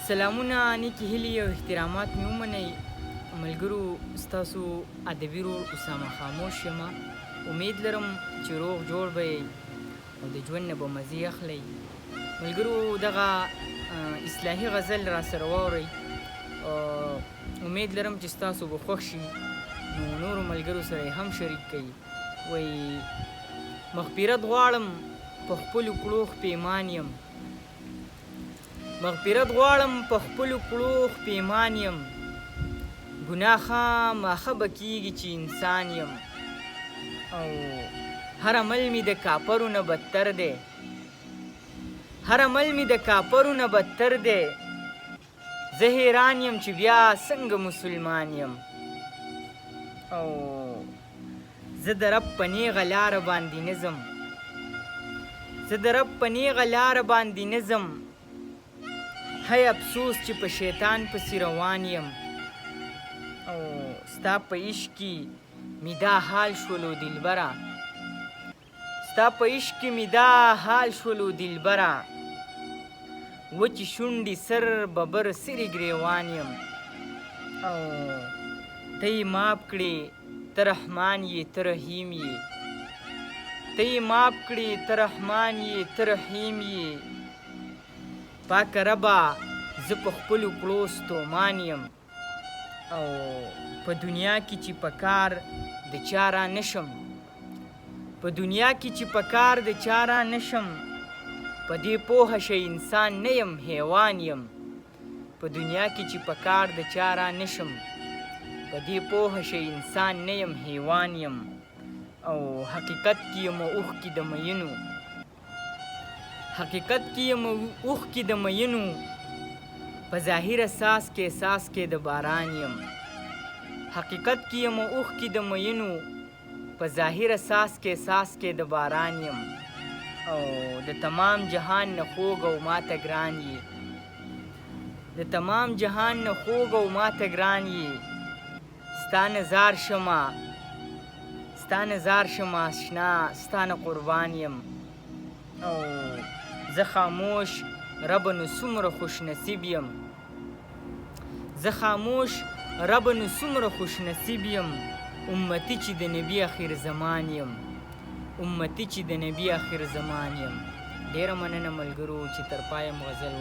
سلامونه، نیکې هیلې او احترامات مې ومنئ. ملګرو، ستاسو ادبي ورور اسامه خاموش یمه. امید لرم چې روغ جوړ به یئ او د ژوند نه به مزې اخلئ. ملګرو، دغه اصلاحي غزل را سره واورئ. امید لرم چې ستاسو به خوښ شي، نو نورو ملګرو سره یې هم شریک کړئ. وایي مغفرت غواړم په خپلو کړو پیمان یم، مغفرت غواړم په خپلو کړو پیمان یم، ګناه خامخه به کیږي چې انسان یم، او هر عمل مې د کافرو نه بدتر دی، هر عمل مې د کافرو نه بدتر دی، زه حیران یم چې بیا څنګه مسلمان یم، او زه د رب په نیغه لاره باندې نه ځم، زه د رب په نیغه لاره باندې نه ځم، هی افسوس چې په شیطان پسې روان یم، او ستا په عشق کې مې دا حال شولو دلبره، ستا په عشق کې مې دا حال شولو دلبره، وچې شونډې سر ببر سرې ګریوان یم، او ته یې معاف کړې ته رحمان یې ته رحیم یې، ته یې معاف کړې ته رحمان یې ته رحیم یې، پاکه ربه زه په خپلو کړو ستومان یم، او په دنیا کې چې په کار د چا را نشم، په دنیا کې چې په کار د چا را نشم، په دې پوهه شئ انسان نه یم حیوان یم، په دنیا کې چې په کار د چا را نشم، په دې پوهه شئ انسان نه یم حیوان یم، او حقیقت کې یم اوښکې د مینو، حقیقت کې یم اوښکې د مینو، په ظاهر اساس کې احساس کې د باران یم، حقیقت کې یم اوښکې د مینو، په ظاهر اساس کې احساس کې د باران یم، او د تمام جهان نه خوږ او ماته ګران یې، د تمام جهان نه خوږ او ماته ګران یې، ستا نظار شمه ستا نظار شمه اشنا ستا نه قربان یم، او زه خاموش ربه نو څومره خوش نصیب یم، زه خاموش ربه نو څومره خوش نصیب یم، امتی چې د نبي اخر زمان یم، امتی چې د نبي اخر زمان یم. ډیره مننه ملګرو چې تر پایه مو غزل